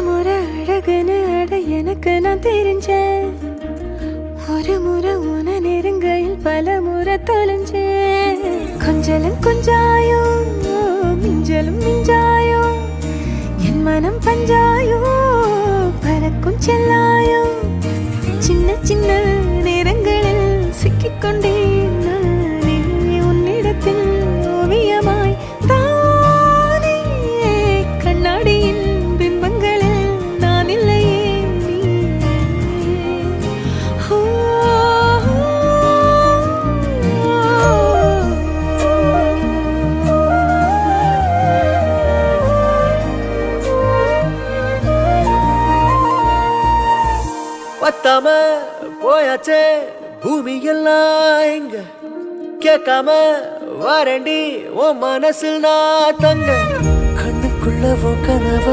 முறை அழகுன்னு அட எனக்கு நான் தெரிஞ்சேன். ஒரு முறை உன நெருங்கையில் பல முறை தொலைஞ்சேன். கொஞ்சலும் கொஞ்சாயோ மிஞ்சலும் மிஞ்சாயோ என் மனம் பஞ்சாயோ பறக்கும் செல்லாயோ சின்ன சின்ன நேரங்களில் சிக்கிக்கொண்டேன் நானே உன்னிடத்தில் ஓவியமாய் தானே கண்ணாடியின் பிம்பங்களில் நான் இல்லையே நீ. பத்தாம போயாச்சே பூமி எல்லாம் இங்க கேட்காம வாரண்டி உன் மனசில் நான் தங்க கண்ணுக்குள்ள கனவ